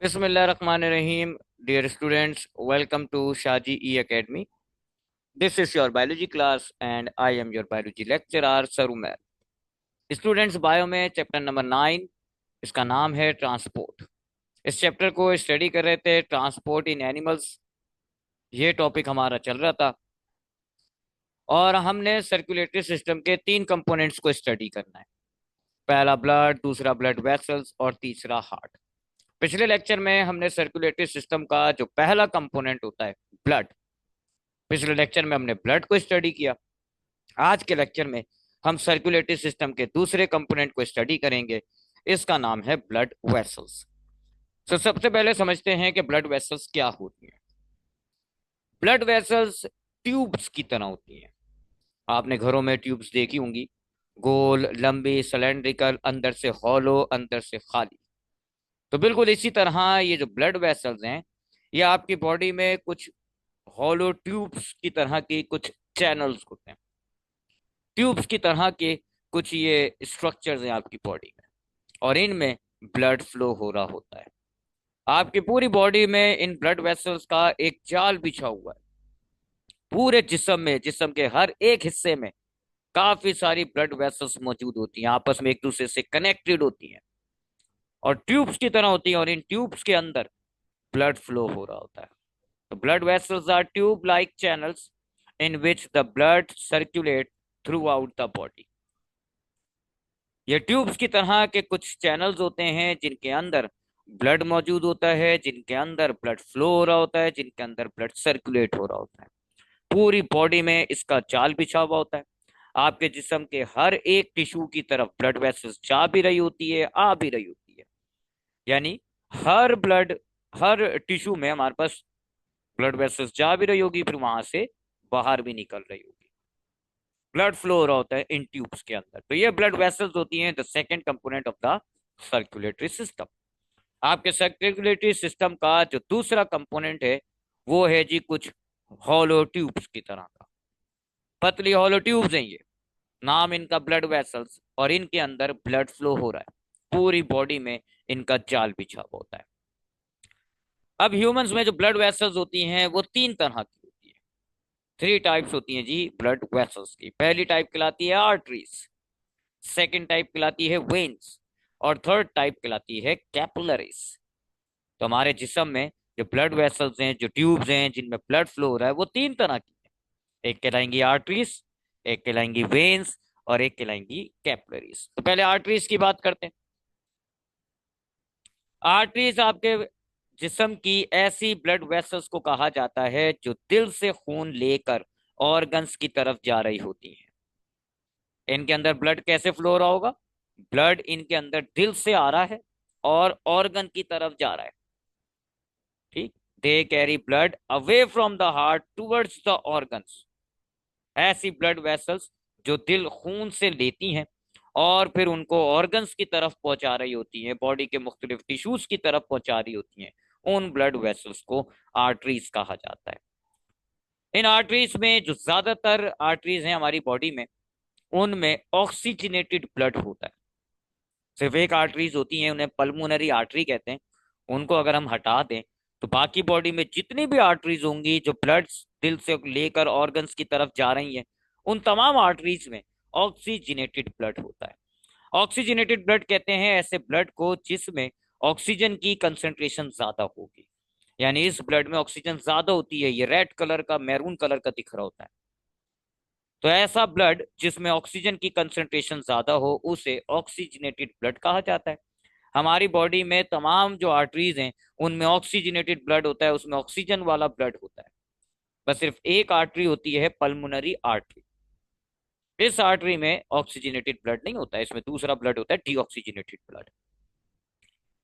Bismillahirrahmanirrahim. Dear students, welcome to Shaji E Academy. This is your biology class and I am your biology lecturer Sarumer. Students bio में chapter number 9, इसका नाम है transport. इस chapter को study कर रहे थे, ट्रांसपोर्ट इन animals, ये टॉपिक हमारा चल रहा था। और हमने सर्कुलेटरी सिस्टम के 3 कंपोनेंट्स को स्टडी करना है। पहला ब्लड, दूसरा ब्लड वेसल्स और तीसरा हार्ट। पिछले लेक्चर में हमने सर्कुलेटरी सिस्टम का जो पहला कंपोनेंट होता है ब्लड, पिछले लेक्चर में हमने ब्लड को स्टडी किया। आज के लेक्चर में हम सर्कुलेटरी सिस्टम के दूसरे कंपोनेंट को स्टडी करेंगे, इसका नाम है ब्लड वेसल्स। तो सबसे पहले समझते हैं कि ब्लड वेसल्स क्या होती हैं। ब्लड वेसल्स ट्यूब्स की तरह होती हैं। आपने घरों में ट्यूब्स देखी होंगी, गोल, लंबी, सिलेंड्रिकल, अंदर से हॉलो, अंदर से खाली। तो बिल्कुल इसी तरह ये जो ब्लड वेसल्स हैं, ये आपकी बॉडी में कुछ हॉलो ट्यूब्स की तरह की कुछ चैनल्स होते हैं। ट्यूब्स की तरह के कुछ ये स्ट्रक्चर्स हैं आपकी बॉडी में, और इनमें ब्लड फ्लो हो रहा होता है। आपकी पूरी बॉडी में इन ब्लड वेसल्स का एक जाल बिछा हुआ है। पूरे जिस्म में, जिस्म के हर एक हिस्से में काफी सारी ब्लड वेसल्स मौजूद होती हैं, आपस में एक दूसरे से कनेक्टेड होती हैं और ट्यूब्स की तरह होती हैं, और इन ट्यूब्स के अंदर ब्लड फ्लो हो रहा होता है। तो blood vessels are tube-like channels in which the blood circulate throughout the body. ये ट्यूब्स की तरह के कुछ चैनल्स होते हैं जिनके अंदर ब्लड मौजूद होता है, जिनके अंदर ब्लड फ्लो हो रहा होता है, जिनके अंदर ब्लड सर्कुलेट हो रहा होता है। पूरी बॉडी में इसका जाल बिछा हुआ होता है। आपके जिस्म के हर एक टिश्यू की तरफ ब्लड वेसल्स जा भी रही होती है, आ भी रही होती है। यानी हर टिश्यू में हमारे पास ब्लड वेसल्स जा भी रही होगी, फिर वहां से बाहर भी निकल रही होगी। ब्लड फ्लो हो रहा होता है इन ट्यूब्स के अंदर। तो ये ब्लड वेसल्स होती हैं the second component of the circulatory system. आपके सर्कुलेटरी सिस्टम का जो दूसरा कंपोनेंट है वो है जी कुछ हॉलो ट्यूब्स की तरह का। पतली हॉलो ट्यूब्स हैं ये, नाम इनका ब्लड वेसल्स, और इनके अंदर ब्लड फ्लो हो रहा है। पूरी बॉडी में इनका जाल बिछा हुआ होता है। अब ह्यूमंस में जो ब्लड वेसल्स होती हैं वो 3 तरह की होती है। 3 टाइप्स होती हैं जी ब्लड वेसल्स की। पहली टाइप कहलाती है आर्टरीज, सेकंड टाइप कहलाती है वेन्स, और थर्ड टाइप कहलाती है कैपिलरीज। तो हमारे जिस्म में जो ब्लड वेसल्स हैं, जो ट्यूब्स हैं जिनमें ब्लड फ्लो हो रहा है, वो 3 तरह की है। एक कहलाएंगी आर्टरीज, एक कहलाएंगी वेन्स, और एक कहलाएंगी कैपिलरीज। तो पहले आर्टरीज की बात करते हैं। आर्टरीज आपके जिस्म की ऐसी ब्लड वेसल्स को कहा जाता है जो दिल से खून लेकर ऑर्गन्स की तरफ जा रही होती हैं। इनके अंदर ब्लड कैसे फ्लो हो रहा होगा? ब्लड इनके अंदर दिल से आ रहा है और ऑर्गन की तरफ जा रहा है। ठीक, they carry blood away from the heart towards the organs. ऐसी ब्लड वेसल्स जो दिल खून से लेती हैं और फिर उनको ऑर्गन्स की तरफ पहुंचा रही होती हैं, बॉडी के मुख्तलिफ टिश्यूज की तरफ पहुंचा रही होती हैं, उन ब्लड वेसल्स को आर्टरीज कहा जाता है। इन आर्टरीज में जो ज्यादातर आर्टरीज हैं हमारी बॉडी में, उनमें ऑक्सीजनेटेड ब्लड होता है। सिर्फ एक आर्टरीज होती हैं, उन्हें पल्मोनरी आर्टरी कहते हैं। उनको अगर हम हटा दें तो बाकी बॉडी में जितनी भी आर्टरीज होंगी जो ब्लड दिल से लेकर ऑर्गन्स की तरफ जा रही हैं, उन तमाम आर्टरीज में ऑक्सीजनेटेड ब्लड होता है। ऑक्सीजनेटेड ब्लड कहते हैं ऐसे ब्लड को जिसमें ऑक्सीजन की कंसेंट्रेशन ज्यादा होगी। यानी इस ब्लड में ऑक्सीजन ज्यादा होती है, ये रेड कलर का, मैरून कलर का दिख रहा होता है। तो ऐसा ब्लड जिसमें ऑक्सीजन की कंसेंट्रेशन ज्यादा हो उसे ऑक्सीजनेटेड ब्लड कहा जाता है। हमारी बॉडी में तमाम जो आर्टरीज हैं उनमें ऑक्सीजनेटेड ब्लड होता है, उसमें ऑक्सीजन वाला ब्लड होता है। बस सिर्फ एक आर्टरी होती है पल्मोनरी आर्टरी। इस आर्टरी में ऑक्सीजनेटेड ब्लड नहीं होता है, इसमें दूसरा ब्लड होता है डीऑक्सीजनेटेड ब्लड।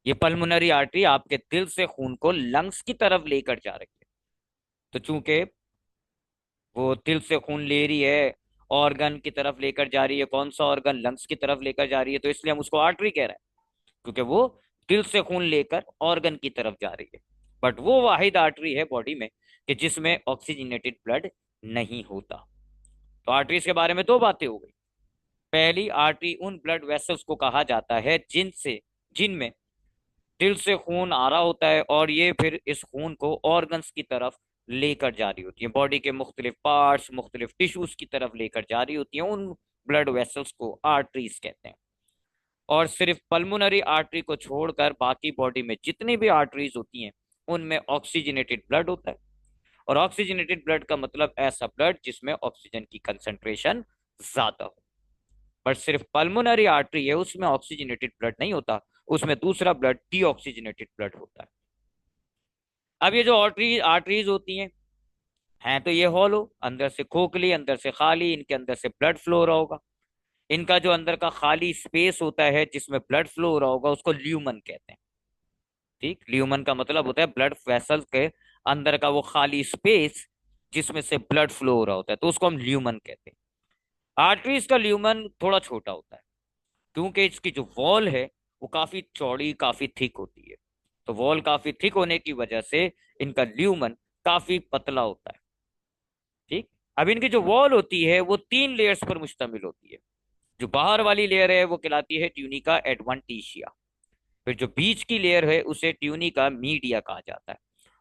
ये पल्मोनरी आर्टरी आपके दिल से खून को लंग्स की तरफ लेकर जा रही है। तो चूंकि वो दिल से खून ले रही है, ऑर्गन की तरफ लेकर जा रही है, कौन सा ऑर्गन? लंग्स की तरफ लेकर जा रही है, तो इसलिए हम उसको आर्टरी कह रहे हैं, क्योंकि वो दिल से खून लेकर ऑर्गन की तरफ जा रही है। बट वो वाहिद आर्टरी है बॉडी में कि जिसमें ऑक्सीजनेटेड ब्लड नहीं होता। तो आर्टरीज के बारे में 2 बातें हो गई। पहली, आर्टरी उन ब्लड वेसल्स को कहा जाता है जिनमें दिल से खून आ रहा होता है और ये फिर इस खून को ऑर्गन्स की तरफ लेकर जा रही होती है, बॉडी के मुख्तलिफ पार्ट्स, मुख्तलिफ टिश्यूज की तरफ लेकर जा रही होती है। उन ब्लड वेसल्स को आर्टरीज कहते हैं। और सिर्फ पल्मोनरी आर्टरी को छोड़कर बाकी बॉडी में जितनी भी आर्टरीज होती हैं उनमें ऑक्सीजनेटेड ब्लड होता है। और ऑक्सीजनेटेड ब्लड का मतलब ऐसा ब्लड जिसमें ऑक्सीजन की कंसंट्रेशन ज्यादा हो। पर सिर्फ पल्मोनरी आर्टरी है, उसमें ऑक्सीजनेटेड ब्लड नहीं होता, उसमें दूसरा ब्लड डीऑक्सीजनेटेड ब्लड होता है। अब ये जो आर्टरीज होती हैं तो ये हॉलो, अंदर से खोखली, अंदर से खाली, इनके अंदर से ब्लड फ्लो हो रहा होगा। इनका जो अंदर का खाली स्पेस होता है जिसमें ब्लड फ्लो हो रहा होगा उसको ल्यूमन कहते हैं। ठीक, ल्यूमन का मतलब होता है ब्लड वेसल के अंदर का वो खाली स्पेस जिसमें से ब्लड फ्लो हो रहा होता है, तो उसको हम ल्यूमन कहते हैं। आर्टरीज का ल्यूमन थोड़ा छोटा होता है क्योंकि इसकी जो वॉल है वो काफी चौड़ी, काफी थिक होती है। तो वॉल काफी थिक होने की वजह से इनका ल्यूमन काफी पतला होता है। ठीक, अब इनकी जो वॉल होती है वो 3 लेयर्स पर मुश्तमिल होती है। जो बाहर वाली लेयर है वो कहलाती है ट्यूनिका एडवांटिशिया। फिर जो बीच की लेयर है उसे ट्यूनिका मीडिया कहा जाता है।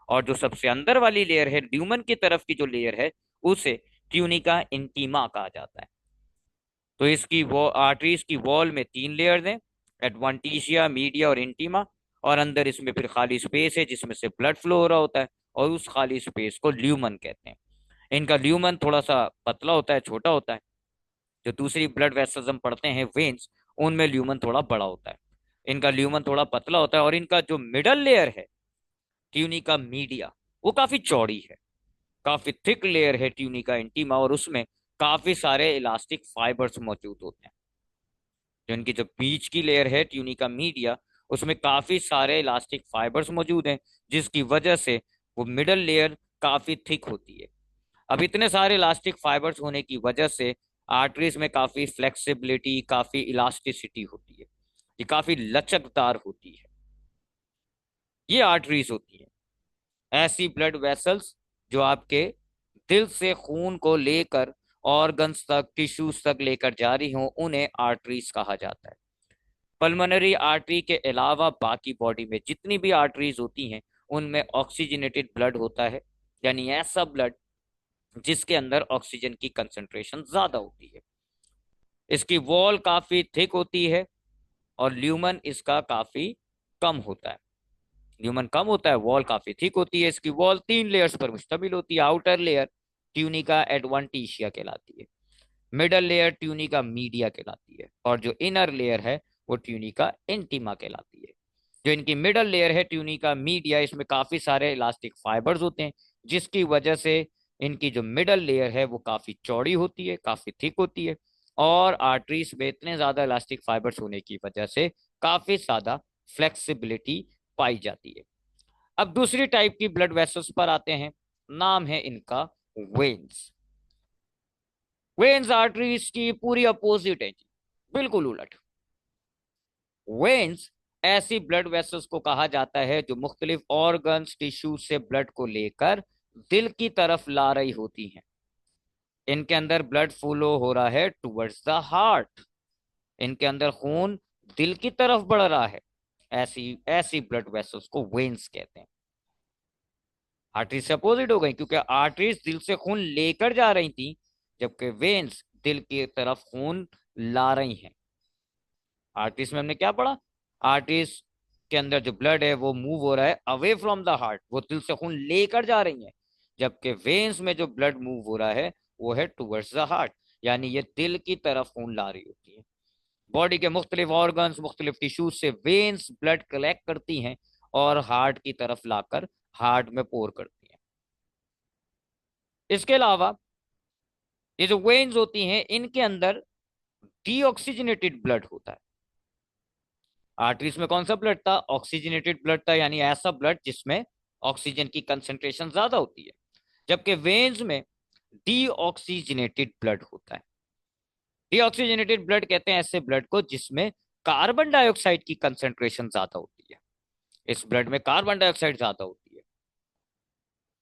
और जो सबसे अंदर वाली लेयर है, ल्यूमन की तरफ की जो लेयर है, उसे ट्यूनिका इंटीमा कहा जाता है। तो इसकी वो आर्टरीज की वॉल में 3 लेयर्स हैं, एडवांटिशिया, मीडिया और इंटीमा। और अंदर इसमें फिर खाली स्पेस है जिसमें से ब्लड फ्लो हो रहा होता है, और उस खाली स्पेस को ल्यूमन कहते हैं। इनका ल्यूमन थोड़ा सा पतला होता है, छोटा होता है। जो दूसरी ब्लड वेसल्स हम पढ़ते हैं वेन्स, उनमें ल्यूमन थोड़ा बड़ा होता है। इनका ल्यूमन थोड़ा पतला होता है। और इनका जो मिडल लेयर है ट्यूनिका मीडिया, वो काफी चौड़ी है, काफी थिक लेयर है ट्यूनिका इंटीमा, और उसमें काफी सारे इलास्टिक फाइबर्स मौजूद होते हैं। जो इनकी जो बीच की लेयर है ट्यूनिका मीडिया, उसमें काफी सारे इलास्टिक फाइबर्स मौजूद हैं, जिसकी वजह से वो मिडल लेयर काफी थिक होती है। अब इतने सारे इलास्टिक फाइबर्स होने की वजह से आर्टरीज में काफी फ्लेक्सिबिलिटी, काफी इलास्टिसिटी होती है, ये काफी लचकदार होती है। ये आर्टरीज होती है ऐसी ब्लड वेसल्स जो आपके दिल से खून को लेकर ऑर्गन्स तक, टिश्यूज तक लेकर जा रही हो, उन्हें आर्टरीज कहा जाता है। पल्मोनरी आर्टरी के अलावा बाकी बॉडी में जितनी भी आर्टरीज होती हैं उनमें ऑक्सीजनेटेड ब्लड होता है, यानी ऐसा ब्लड जिसके अंदर ऑक्सीजन की कंसंट्रेशन ज्यादा होती है। इसकी वॉल काफी थिक होती है और ल्यूमन इसका काफी कम होता है। ल्यूमन कम होता है, वॉल काफी थिक होती है। इसकी वॉल 3 लेयर्स पर मुश्तमिल होती है। आउटर लेयर ट्यूनिका एडवांटिशिया कहलाती है, मिडल लेयर ट्यूनिका मीडिया कहलाती है, और जो इनर लेयर है वो ट्यूनिका इंटीमा कहलाती है। जो इनकी मिडल लेयर है ट्यूनिका मीडिया, इसमें काफी सारे इलास्टिक फाइबर्स होते हैं, जिसकी वजह से इनकी जो मिडल लेयर है वो काफी चौड़ी होती है, काफी थिक होती है। और आर्टरीज में इतने ज्यादा इलास्टिक फाइबर्स होने की वजह से काफी ज्यादा फ्लेक्सिबिलिटी पाई जाती है। अब दूसरी टाइप की ब्लड वेसल्स पर आते हैं, नाम है इनका वेन्स। वेन्स आर्टरीज की पूरी अपोजिट है जी, बिल्कुल उलट। वेन्स ऐसी ब्लड वेसल्स को कहा जाता है जो मुख्तलिफ ऑर्गन्स, टिश्यू से ब्लड को लेकर दिल की तरफ ला रही होती हैं। इनके अंदर ब्लड फ्लो हो रहा है टुवर्ड्स द हार्ट, इनके अंदर खून दिल की तरफ बढ़ रहा है। ऐसी ऐसी ब्लड वेसल्स को वेन्स कहते हैं। आर्टरीज से अपोजिट हो गई क्योंकि आर्टरीज दिल से खून लेकर जा रही थी, जबकि वेन्स दिल की तरफ खून ला रही हैं। आर्टरीज में हमने क्या पढ़ा, आर्टरीज के अंदर जो ब्लड है वो मूव हो रहा है अवे फ्रॉम द हार्ट, वो दिल से खून लेकर जा रही है। जबकि वेन्स में जो ब्लड मूव हो रहा है वो है टुवर्ड्स द हार्ट, यानी ये दिल की तरफ खून ला रही होती है। बॉडी के मुख्तलिफ ऑर्गन्स, मुख्तलिफ टिश्यूज से वेन्स ब्लड कलेक्ट करती हैं और हार्ट की तरफ लाकर हार्ट में पोर करती हैं। इसके अलावा ये जो वेन्स होती हैं इनके अंदर डीऑक्सीजनेटेड ब्लड होता है। आर्टरीज में कौन सा ब्लड था, ऑक्सीजनेटेड ब्लड था, यानी ऐसा ब्लड जिसमें ऑक्सीजन की कंसंट्रेशन ज्यादा होती है। जबकि वेन्स में डीऑक्सीजनेटेड ब्लड होता है। डीऑक्सीजनेटेड ब्लड कहते हैं ऐसे ब्लड को जिसमें कार्बन डाइऑक्साइड की कंसंट्रेशन ज्यादा होती है। इस ब्लड में कार्बन डाइऑक्साइड ज्यादा होती है।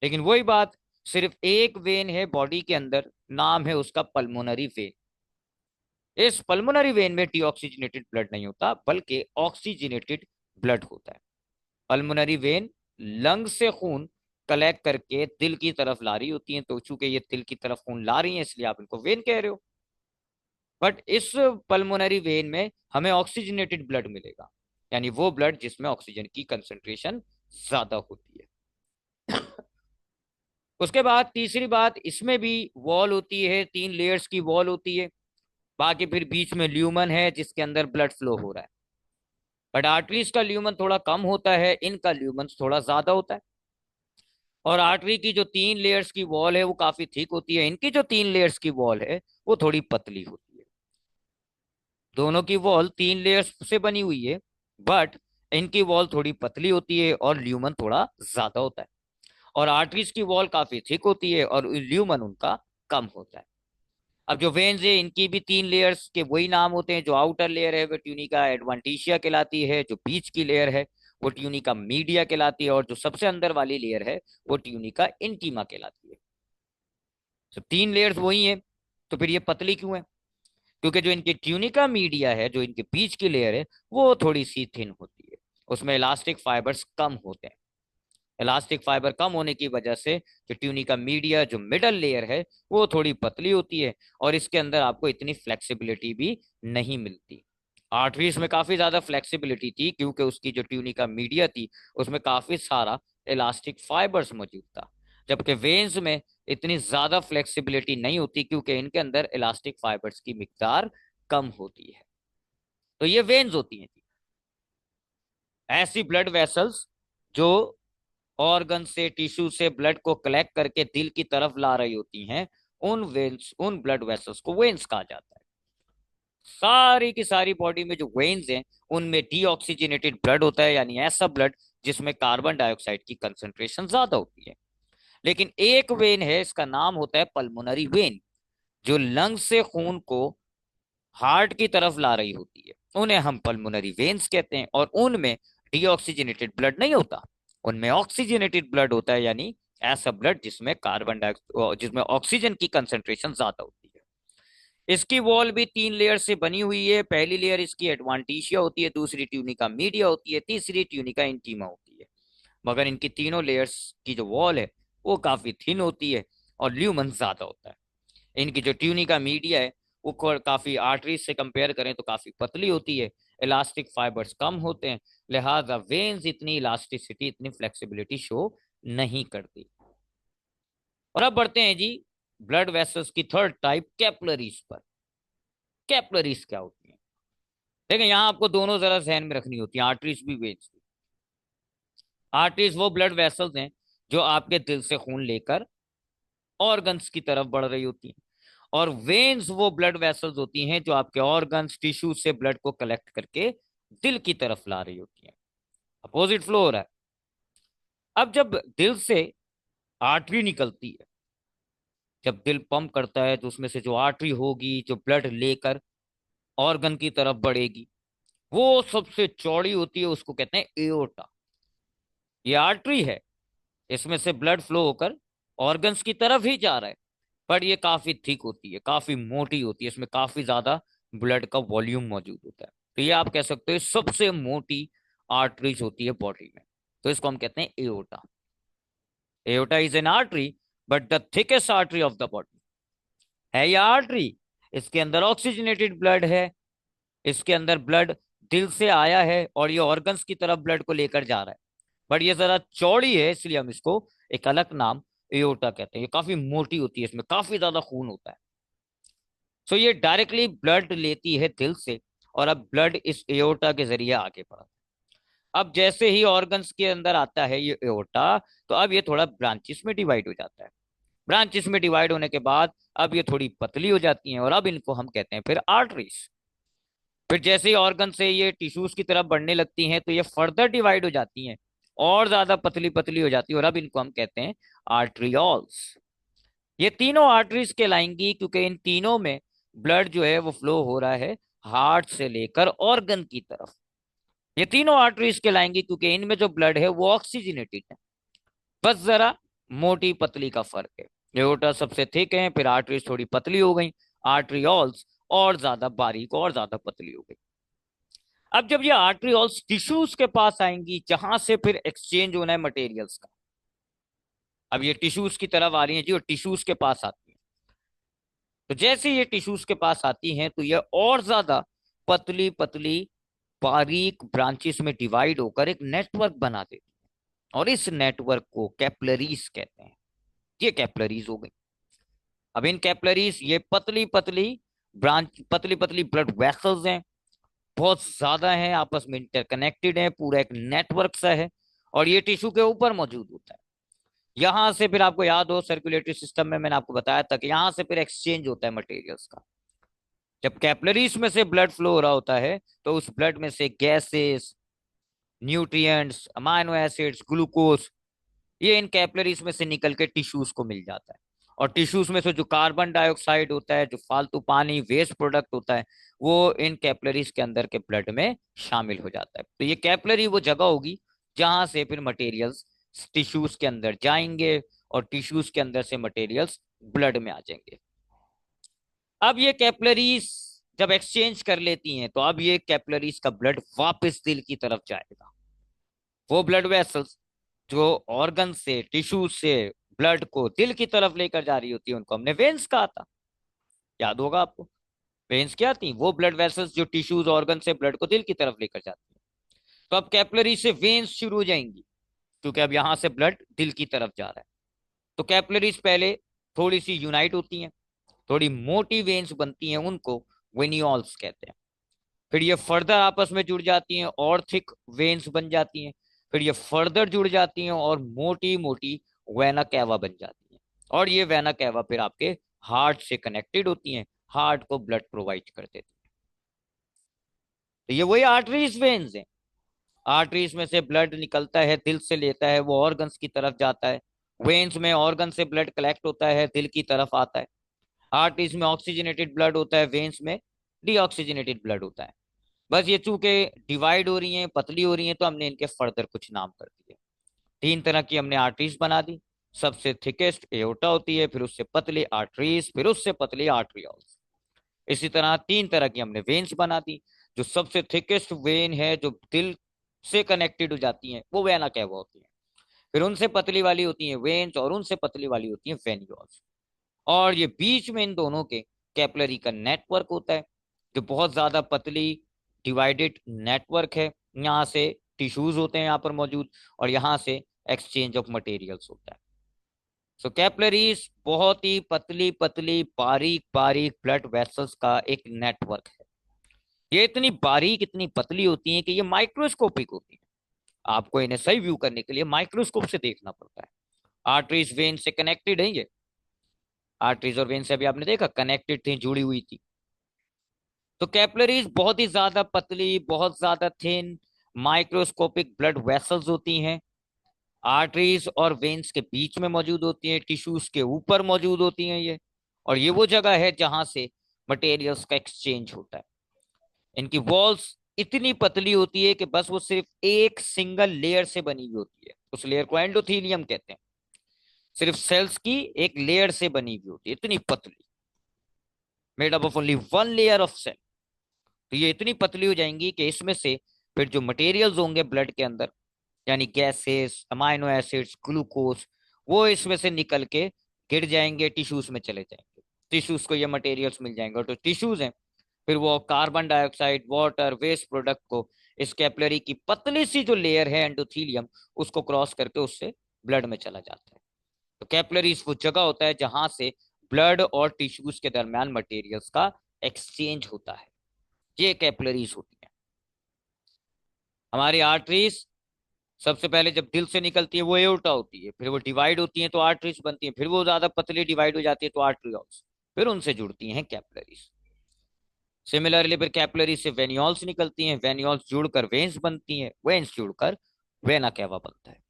लेकिन वही बात, सिर्फ एक वेन है बॉडी के अंदर, नाम है उसका पल्मोनरी वेन। इस पल्मोनरी वेन में डीऑक्सीजनेटेड ब्लड नहीं होता बल्कि ऑक्सीजनेटेड ब्लड होता है। पल्मोनरी वेन लंग से खून कलेक्ट करके दिल की तरफ ला रही होती हैं, तो चूंकि ये दिल की तरफ खून ला रही हैं इसलिए आप इनको वेन कह रहे हो। बट इस पल्मोनरी वेन में हमें ऑक्सीजनेटेड ब्लड मिलेगा, यानी वो ब्लड जिसमें ऑक्सीजन की कंसंट्रेशन ज्यादा होती है। उसके बाद तीसरी बात, इसमें भी वॉल होती है, 3 लेयर्स की वॉल होती है। बाकी फिर बीच में ल्यूमन है जिसके अंदर ब्लड फ्लो हो रहा है। बट आर्टरीज का ल्यूमन थोड़ा कम होता है, इनका ल्यूमन थोड़ा ज्यादा होता है। और आर्टरी की जो 3 लेयर्स की वॉल है वो काफी थिक होती है, इनकी जो 3 लेयर्स की वॉल है वो थोड़ी पतली होती है। दोनों की वॉल 3 लेयर्स से बनी हुई है, बट इनकी वॉल थोड़ी पतली होती है और ल्यूमन थोड़ा ज्यादा होता है। और आर्टरीज की वॉल काफी थिक होती है और ल्यूमन उनका कम होता है। अब जो वेन्स है इनकी भी 3 लेयर्स के वही नाम होते हैं। जो आउटर लेयर है वो ट्यूनिका एडवांटिशिया कहलाती है, जो बीच की लेयर है वो ट्यूनिका मीडिया कहलाती है, और जो सबसे अंदर वाली लेयर है वो ट्यूनिका इंटीमा कहलाती है। तो 3 लेयर्स वही है, तो फिर ये पतली क्यों है? क्योंकि जो इनकी ट्यूनिका मीडिया है, जो इनके बीच की लेयर है, वो थोड़ी सी थिन होती है, उसमें इलास्टिक फाइबर्स कम होते हैं। इलास्टिक फाइबर कम होने की वजह से जो ट्यूनिका मीडिया, जो मिडल लेयर है, वो थोड़ी पतली होती है और इसके अंदर आपको इतनी फ्लेक्सिबिलिटी भी नहीं मिलती। आर्टरीज में काफी ज्यादा फ्लेक्सिबिलिटी थी क्योंकि उसकी जो ट्यूनिका मीडिया थी उसमें काफी सारा इलास्टिक फाइबर्स मौजूद था, जबकि वेन्स में इतनी ज्यादा फ्लेक्सिबिलिटी नहीं होती क्योंकि इनके अंदर इलास्टिक फाइबर्स की मिकदार कम होती है। तो ये वेन्स होती हैं ऐसी ब्लड वेसल्स जो ऑर्गन से, टिश्यू से ब्लड को कलेक्ट करके दिल की तरफ ला रही होती हैं। उन वेन्स, उन ब्लड वेसल्स को वेन्स कहा जाता है। सारी की सारी बॉडी में जो वेन्स हैं उनमें डीऑक्सीजनेटेड ब्लड होता है, यानी ऐसा ब्लड जिसमें कार्बन डाइऑक्साइड की कंसंट्रेशन ज्यादा होती है। लेकिन एक वेन है, इसका नाम होता है पल्मोनरी वेन, जो लंग से खून को हार्ट की तरफ ला रही होती है। उन्हें हम पल्मोनरी वेन्स कहते हैं, और उनमें डीऑक्सीजनेटेड ब्लड नहीं होता, उनमें ऑक्सीजनेटेड ब्लड होता है, यानी ऐसा ब्लड जिसमें कार्बन डाइऑक्साइड, जिसमें ऑक्सीजन की कंसंट्रेशन ज्यादा होती है। इसकी वॉल भी 3 लेयर से बनी हुई है। पहली लेयर इसकी एडवांटिशिया होती है, दूसरी ट्यूनिका मीडिया होती है, तीसरी ट्यूनिका इंटीमा होती है। मगर इनकी तीनों लेयर्स की जो वॉल है वो काफी थिन होती है और ल्यूमन ज्यादा होता है। इनकी जो ट्यूनिका मीडिया है वो काफी आर्टरीज से कंपेयर करें तो काफी पतली होती है, इलास्टिक फाइबर्स कम होते हैं, लिहाजा वेन्स इतनी इलास्टिसिटी, इतनी फ्लेक्सिबिलिटी शो नहीं करती। और अब बढ़ते हैं जी ब्लड वेसल्स की थर्ड टाइप, कैपलरीज पर। कैपलरीज क्या होती है? देखिए यहाँ आपको दोनों जरा ध्यान में रखनी होती है, आर्टरीज भी वेन्स भी। आर्टरीज वो ब्लड वेसल्स हैं जो आपके दिल से खून लेकर ऑर्गन्स की तरफ बढ़ रही होती हैं, और वेन्स वो ब्लड वेसल्स होती हैं जो आपके ऑर्गन्स, टिश्यू से ब्लड को कलेक्ट करके दिल की तरफ ला रही होती हैं। अपोजिट फ्लो हो रहा है। अब जब दिल से आर्टरी निकलती है, जब दिल पंप करता है तो उसमें से जो आर्टरी होगी जो ब्लड लेकर ऑर्गन की तरफ बढ़ेगी, वो सबसे चौड़ी होती है, उसको कहते हैं एओर्टा। ये आर्टरी है, इसमें से ब्लड फ्लो होकर ऑर्गन्स की तरफ ही जा रहा है, पर ये काफी थिक होती है, काफी मोटी होती है, इसमें काफी ज्यादा ब्लड का वॉल्यूम मौजूद होता है। तो ये आप कह सकते हो सबसे मोटी आर्टरीज होती है बॉडी में, तो इसको हम कहते हैं aorta. Aorta is an artery but the thickest artery of the body. है ये आर्टरी, इसके अंदर ऑक्सीजनेटेड ब्लड है, इसके अंदर ब्लड दिल से आया है और ये ऑर्गन्स की तरफ ब्लड को लेकर जा रहा है, बट ये जरा चौड़ी है इसलिए हम इसको एक अलग नाम एओर्टा कहते हैं। ये काफी मोटी होती है, इसमें काफी ज्यादा खून होता है। सो ये डायरेक्टली ब्लड लेती है दिल से, और अब ब्लड इस एओर्टा के जरिए आगे बढ़ा। अब जैसे ही ऑर्गन्स के अंदर आता है ये एओर्टा, तो अब ये थोड़ा ब्रांचेस में डिवाइड हो जाता है। ब्रांचेस में डिवाइड होने के बाद अब ये थोड़ी पतली हो जाती हैं और अब इनको हम कहते हैं फिर आर्टरीज। फिर जैसे ही ऑर्गन से ये टिश्यूज की तरफ बढ़ने लगती हैं तो ये फर्दर डिवाइड हो जाती हैं और ज्यादा पतली पतली हो जाती है, और अब इनको हम कहते हैं आर्ट्रियोल्स। ये तीनों आर्टरीज कहलाएंगी क्योंकि इन तीनों में ब्लड जो है वो फ्लो हो रहा है हार्ट से लेकर ऑर्गन की तरफ। ये तीनों आर्टरीज कहलाएंगी क्योंकि इनमें जो ब्लड है वो ऑक्सीजनेटेड है। बस जरा मोटी पतली का फर्क है। एओर्टा सबसे थिक है, फिर आर्टरीज थोड़ी पतली हो गई, आर्ट्रियोल्स और ज्यादा बारीक और ज्यादा पतली हो गई। अब जब ये आर्टरियोल्स टिश्यूज के पास आएंगी जहां से फिर एक्सचेंज होना है मटेरियल्स का, अब ये टिश्यूज की तरफ आ रही है जी और टिश्यूज के पास आती है, तो जैसे ये टिश्यूज के पास आती हैं तो ये और ज्यादा पतली पतली बारीक ब्रांचेस में डिवाइड होकर एक नेटवर्क बना देती है और इस नेटवर्क को कैपलरीज कहते हैं। ये कैपलरीज हो गई। अब इन कैपलरीज ये पतली पतली ब्रांच, पतली पतली ब्लड वेसल्स हैं, बहुत ज्यादा हैं, आपस में इंटरकनेक्टेड है, पूरा एक नेटवर्क सा है और ये टिश्यू के ऊपर मौजूद होता है। यहां से फिर आपको याद हो सर्कुलेटरी सिस्टम में मैंने आपको बताया था कि यहां से फिर एक्सचेंज होता है मटेरियल्स का। जब कैपलरीज में से ब्लड फ्लो हो रहा होता है तो उस ब्लड में से gases, nutrients, amino acids, glucose, ये इन कैपलरीज में से निकल के टिश्यूज को मिल जाता है। और टिश्यूज में से जो कार्बन डाइऑक्साइड होता है, जो फालतू पानी वेस्ट प्रोडक्ट होता है, वो इन कैपलरीज के अंदर के ब्लड में शामिल हो जाता है। तो ये कैपलरी वो जगह होगी जहां से फिर मटेरियल्स टिश्यूज के अंदर जाएंगे और टिश्यूज के अंदर से मटेरियल्स ब्लड में आ जाएंगे। अब ये कैपलरीज जब एक्सचेंज कर लेती हैं तो अब ये कैपलरीज का ब्लड वापस दिल की तरफ जाएगा। वो ब्लड वेसल्स जो ऑर्गन से, टिश्यू से ब्लड को दिल की तरफ लेकर जा रही होती है उनको हमने वेन्स कहा था, याद होगा आपको। वेन्स क्या थी? वो ब्लड वेसल्स जो टिश्यूज ऑर्गन से ब्लड को दिल की तरफ लेकर जाती है। तो अब कैपलरी से वेन्स शुरू हो जाएंगी क्योंकि अब यहां से ब्लड दिल की तरफ जा रहा है। तो कैपलरीज पहले थोड़ी सी यूनाइट होती हैं, थोड़ी मोटी वेन्स बनती हैं, उनको वेन्यूल्स कहते हैं। फिर ये फर्दर आपस में जुड़ जाती हैं और थिक वेन्स बन जाती हैं। फिर ये फर्दर जुड़ जाती हैं और मोटी मोटी वेना कैवा बन जाती हैं। और ये वेना कैवा फिर आपके हार्ट से कनेक्टेड होती हैं, हार्ट को ब्लड प्रोवाइड कर देती हैं। तो ये वही आर्टरीज वेन्स हैं। आर्टरीज में से ब्लड निकलता है, दिल से लेता है, वो ऑर्गन्स की तरफ जाता है। वेन्स में ऑर्गन से ब्लड कलेक्ट होता है, दिल की तरफ आता है। आर्टरीज में ऑक्सीजनेटेड ब्लड होता है, वेन्स में डीऑक्सीजनेटेड ब्लड होता है। बस ये चूंकि डिवाइड हो रही हैं, पतली हो रही हैं, तो हमने इनके फर्दर कुछ नाम कर दिए। तीन तरह की हमने आर्टरीज बना दी। सबसे थिकेस्ट एओर्टा होती है, फिर उससे पतली आर्टरीज, फिर उससे पतली आर्टरियोल्स। इसी तरह तीन तरह की हमने वेन्स बना दी। जो सबसे थिकेस्ट वेन है जो दिल से कनेक्टेड हो जाती हैं वो वेना कैवा होती है। फिर उनसे पतली वाली होती हैं वेन्स और उनसे पतली वाली होती हैं वेन्यूल्स। और ये बीच में इन दोनों के कैपलरी का नेटवर्क होता है जो बहुत ज्यादा पतली डिवाइडेड नेटवर्क है। यहाँ से टिश्यूज होते हैं यहाँ पर मौजूद और यहाँ से एक्सचेंज ऑफ मटेरियल्स होता है। सो कैपलरीज बहुत ही पतली पतली बारीक बारीक ब्लड वेसल्स का एक नेटवर्क है। ये इतनी बारीक, इतनी पतली होती हैं कि ये माइक्रोस्कोपिक होती हैं। आपको इन्हें सही व्यू करने के लिए माइक्रोस्कोप से देखना पड़ता है। आर्टरीज वेन से कनेक्टेड है ये। आर्टरीज और वेन से अभी आपने देखा कनेक्टेड थी, जुड़ी हुई थी। तो कैपलरीज बहुत ही ज्यादा पतली, बहुत ज्यादा थिन माइक्रोस्कोपिक ब्लड वेसल्स होती हैं। आर्टरीज और वेन्स के बीच में मौजूद होती हैं, टिश्यूज के ऊपर मौजूद होती हैं ये। और ये वो जगह है जहां से मटेरियल्स का एक्सचेंज होता है। इनकी वॉल्स इतनी पतली होती है कि बस वो सिर्फ एक सिंगल लेयर से बनी हुई होती है, उस लेयर को एंडोथीलियम कहते हैं। सिर्फ सेल्स की एक लेयर से बनी हुई होती है, इतनी पतली, made up of only one layer of cell. तो ये इतनी पतली हो जाएंगी कि इसमें से फिर जो मटेरियल्स होंगे ब्लड के अंदर, यानी गैसेस, अमाइनो एसिड्स, ग्लूकोज, वो इसमें से निकल के गिर जाएंगे, टिश्यूज में चले जाएंगे। टिश्यूज को ये मटेरियल्स मिल जाएंगे और जो टिश्यूज हैं फिर वो carbon dioxide, water, waste product को इस कैपिलरी की पतली सी जो लेयर है एंडोथीलियम, उसको क्रॉस करके उससे ब्लड में चला जाता है। तो कैपिलरीज वो जगह होता है जहां से ब्लड और टिश्यूज के दरमियान मटेरियल्स का एक्सचेंज होता है। ये कैपिलरीज होती है। हमारी आर्टरीज सबसे पहले जब दिल से निकलती है वो एओर्टा होती है, फिर वो डिवाइड होती है तो आर्टरीज बनती है, फिर वो ज्यादा पतली डिवाइड हो जाती है तो आर्टरियोल्स, फिर उनसे जुड़ती हैं कैपिलरीज। सिमिलरली फिर कैपिलरी से वेन्यूल्स निकलती हैं, वेन्यूल्स जुड़कर वेन्स बनती हैं, वेन्स जुड़कर वेना कैवा बनता है।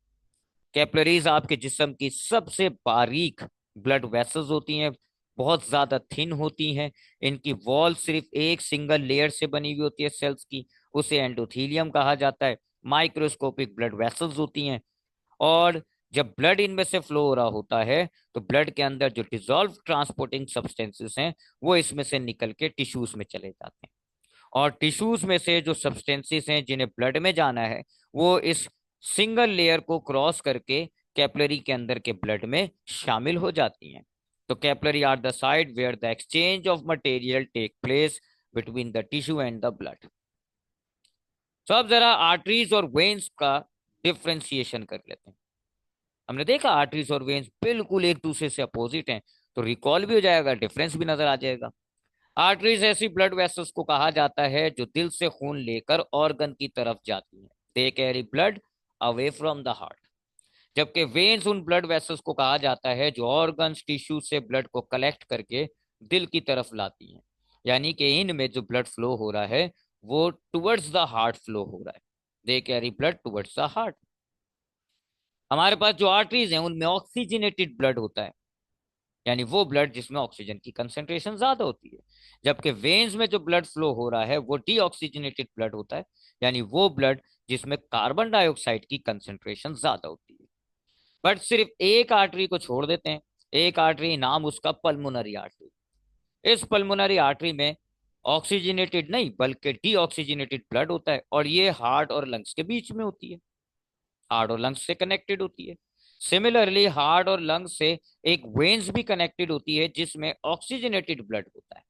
कैपिलरीज आपके जिस्म की सबसे बारीक ब्लड वेसल्स होती हैं, बहुत ज्यादा थिन होती हैं। इनकी वॉल सिर्फ एक सिंगल लेयर से बनी हुई होती है सेल्स की, उसे एंडोथीलियम कहा जाता है। माइक्रोस्कोपिक ब्लड वेसल्स होती हैं। और जब ब्लड इनमें से फ्लो हो रहा होता है तो ब्लड के अंदर जो डिजॉल्व ट्रांसपोर्टिंग सब्सटेंसेस हैं वो इसमें से निकल के टिश्यूज में चले जाते हैं। और टिश्यूज में से जो सब्सटेंसेस हैं जिन्हें ब्लड में जाना है वो इस सिंगल लेयर को क्रॉस करके कैपिलरी के अंदर के ब्लड में शामिल हो जाती हैं। तो capillary are the site where the exchange of material take place between the tissue and the blood. तो अब जरा आर्टरीज और वेन्स का डिफ्रेंसिएशन कर लेते हैं। हमने देखा आर्टरीज और वेन्स बिल्कुल एक दूसरे से अपोजिट हैं, तो रिकॉल भी हो जाएगा, डिफरेंस भी नजर आ जाएगा। आर्टरीज ऐसी ब्लड वेसल्स को कहा जाता है जो दिल से खून लेकर ऑर्गन की तरफ जाती हैं। They carry blood away from the heart. जबकि वेन्स उन ब्लड वेसल्स को कहा जाता है जो ऑर्गन्स टिश्यू से ब्लड को कलेक्ट करके दिल की तरफ लाती हैं। यानी कि इनमें जो ब्लड फ्लो हो रहा है वो टुवर्ड्स द हार्ट फ्लो हो रहा है। They carry blood towards the heart. हमारे पास जो आर्टरीज हैं उनमें ऑक्सीजनेटेड ब्लड होता है, यानी वो ब्लड जिसमें ऑक्सीजन की कंसेंट्रेशन ज्यादा होती है। जबकि वेन्स में जो ब्लड फ्लो हो रहा है वो डीऑक्सीजनेटेड ब्लड होता है, यानी वो ब्लड जिसमें कार्बन डाइऑक्साइड की कंसेंट्रेशन ज्यादा होती है। बट सिर्फ एक आर्टरी को छोड़ देते हैं, एक आर्टरी, नाम उसका पल्मोनरी आर्टरी। इस पल्मोनरी आर्टरी में ऑक्सीजनेटेड नहीं बल्कि डीऑक्सीजनेटेड ब्लड होता है, और ये हार्ट और लंग्स के बीच में होती है, हार्ट और लंग्स से कनेक्टेड होती है। सिमिलरली हार्ट और लंग्स से एक वेन्स भी कनेक्टेड होती है जिसमें ऑक्सीजनेटेड ब्लड होता है।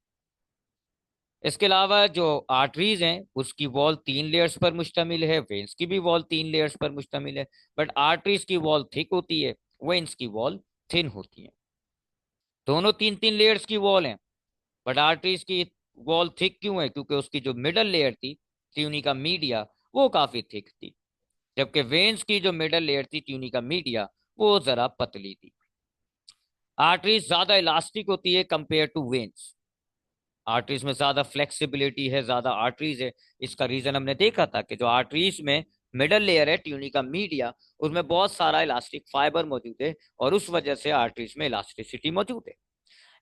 इसके अलावा जो आर्टरीज हैं उसकी वॉल 3 लेयर्स पर मुश्तमिल है, वेन्स की भी वॉल 3 लेयर्स पर मुश्तमिल है। बट आर्टरीज की वॉल थिक होती है, वेन्स की वॉल थिन होती है। दोनों 3 3 लेयर्स की वॉल हैं, बट आर्टरीज की वॉल थिक क्यों है? क्योंकि उसकी जो मिडल लेयर थी ट्यूनिका मीडिया वो काफी थिक थी, जबकि वेन्स की जो मिडल लेयर थी ट्यूनिका मीडिया वो जरा पतली थी। आर्टरीज ज्यादा इलास्टिक होती है कंपेयर टू वेन्स। आर्टरीज में ज्यादा फ्लेक्सिबिलिटी है, ज्यादा आर्टरीज है। इसका रीजन हमने देखा था कि जो आर्टरीज में मिडल लेयर है ट्यूनिका मीडिया उसमें बहुत सारा इलास्टिक फाइबर मौजूद है, और उस वजह से आर्टरीज में इलास्टिसिटी मौजूद है।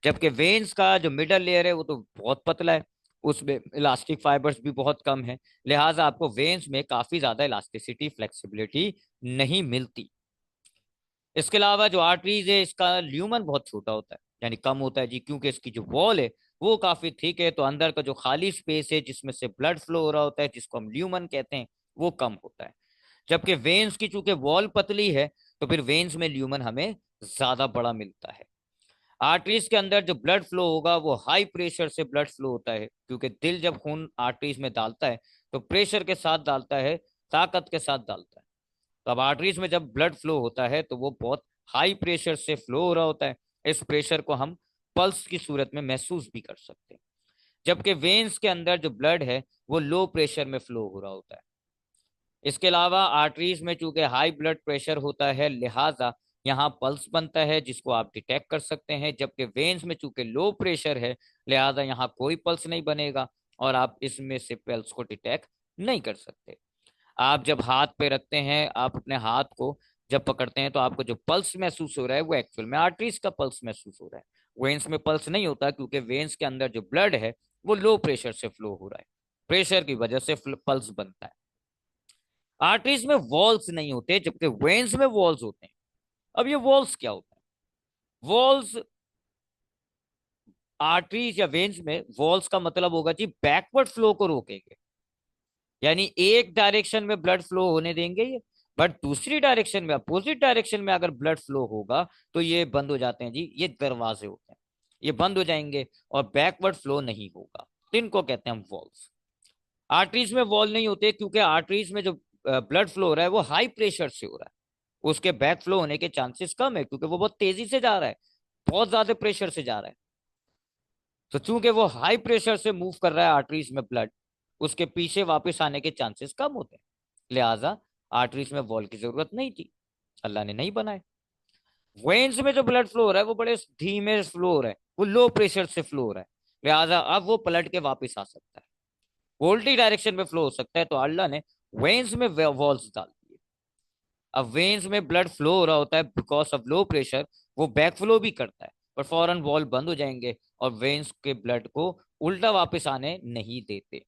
जबकि वेन्स का जो मिडल लेयर है वो तो बहुत पतला है, उसमें इलास्टिक फाइबर्स भी बहुत कम है, लिहाजा आपको वेन्स में काफी ज्यादा इलास्टिसिटी फ्लेक्सिबिलिटी नहीं मिलती। इसके अलावा जो आर्टरीज है इसका ल्यूमन बहुत छोटा होता है, यानी कम होता है जी, क्योंकि इसकी जो वॉल है वो काफी थिक है, तो अंदर का जो खाली स्पेस है जिसमें से ब्लड फ्लो हो रहा होता है जिसको हम ल्यूमन कहते हैं वो कम होता है। जबकि वेन्स की चूंकि वॉल पतली है तो फिर वेन्स में ल्यूमन हमें ज्यादा बड़ा मिलता है। आर्टरीज के अंदर जो ब्लड फ्लो होगा वो हाई प्रेशर से ब्लड फ्लो होता है, क्योंकि दिल जब खून आर्टरीज में डालता है तो प्रेशर के साथ डालता है, ताकत के साथ डालता है। तो अब आर्टरीज में जब ब्लड फ्लो होता है तो वो बहुत हाई प्रेशर से फ्लो हो रहा होता है। इस प्रेशर को हम पल्स की सूरत में महसूस भी कर सकते हैं। जबकि वेन्स के अंदर जो ब्लड है वो लो प्रेशर में फ्लो हो रहा होता है। इसके अलावा आर्टरीज में चूंकि हाई ब्लड प्रेशर होता है लिहाजा यहाँ पल्स बनता है जिसको आप डिटेक्ट कर सकते हैं, जबकि वेन्स में चूंकि लो प्रेशर है लिहाजा यहाँ कोई पल्स नहीं बनेगा और आप इसमें से पल्स को डिटेक्ट नहीं कर सकते। आप जब हाथ पे रखते हैं, आप अपने हाथ को जब पकड़ते हैं तो आपको जो पल्स महसूस हो रहा है वो एक्चुअल में आर्टरीज का पल्स महसूस हो रहा है। वेन्स में पल्स नहीं होता क्योंकि वेन्स के अंदर जो ब्लड है वो लो प्रेशर से फ्लो हो रहा है, प्रेशर की वजह से पल्स बनता है। आर्टरीज में वॉल्स नहीं होते जबकि वेन्स में वॉल्स होते हैं। अब ये वॉल्स क्या होता है? वॉल्स आर्टरीज या वेन्स में वॉल्स का मतलब होगा जी बैकवर्ड फ्लो को रोकेंगे, यानी एक डायरेक्शन में ब्लड फ्लो होने देंगे ये, बट दूसरी डायरेक्शन में अपोजिट डायरेक्शन में अगर ब्लड फ्लो होगा तो ये बंद हो जाते हैं जी, ये दरवाजे होते हैं, ये बंद हो जाएंगे और बैकवर्ड फ्लो नहीं होगा। तो इनको कहते हैं हम वॉल्स। आर्टरीज में वॉल नहीं होते क्योंकि आर्टरीज में जो ब्लड फ्लो हो रहा है वो हाई प्रेशर से हो रहा है, उसके बैक फ्लो होने के चांसेस कम है क्योंकि वो बहुत तेजी से जा रहा है, बहुत ज्यादा प्रेशर से जा रहा है। तो चूंकि वो हाई प्रेशर से मूव कर रहा है आर्टरीज में ब्लड, उसके पीछे वापस आने के चांसेस कम होते हैं, लिहाजा आर्टरीज में वॉल की जरूरत नहीं थी, अल्लाह ने नहीं बनाए। वेन्स में जो ब्लड फ्लो हो रहा है वो बड़े धीमे फ्लो हो रहा है, वो लो प्रेशर से फ्लो हो रहा है, लिहाजा अब वो पलट के वापस आ सकता है, उल्टी डायरेक्शन में फ्लो हो सकता है, तो अल्लाह ने वेन्स में वॉल्स डाल दिए। अब वेन्स में ब्लड फ्लो हो रहा होता है बिकॉज ऑफ लो प्रेशर, वो बैक फ्लो भी करता है पर फौरन वॉल बंद हो जाएंगे और वेन्स के ब्लड को उल्टा वापस आने नहीं देते।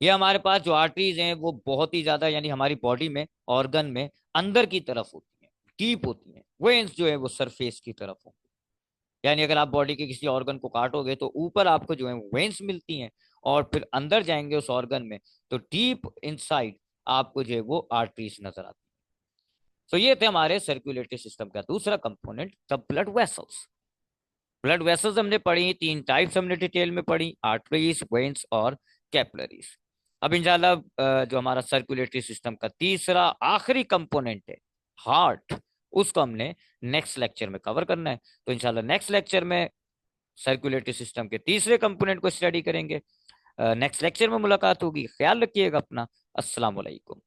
ये हमारे पास जो आर्टरीज हैं वो बहुत ही ज्यादा, यानी हमारी बॉडी में ऑर्गन में अंदर की तरफ होती हैं, डीप होती हैं। वेन्स जो है वो सरफेस की तरफ होंगी, यानी अगर आप बॉडी के किसी ऑर्गन को काटोगे तो ऊपर आपको जो है वेन्स मिलती हैं और फिर अंदर जाएंगे उस ऑर्गन में, तो डीप इनसाइड आपको जो है वो आर्टरीज नजर आती है। तो ये थे हमारे सर्कुलेटरी सिस्टम का दूसरा component, the blood vessels. Blood vessels हमने पढ़ी, तीन टाइप्स हमने डिटेल में पढ़ी, आर्टरीज, वेन्स और कैपिलरीज। अब इंशाल्लाह जो हमारा सर्कुलेटरी सिस्टम का तीसरा आखिरी कंपोनेंट है, हार्ट, उसको हमने नेक्स्ट लेक्चर में कवर करना है। तो इंशाल्लाह नेक्स्ट लेक्चर में सर्कुलेटरी सिस्टम के तीसरे कंपोनेंट को स्टडी करेंगे। नेक्स्ट लेक्चर में मुलाकात होगी। ख्याल रखिएगा अपना। अस्सलाम वालेकुम।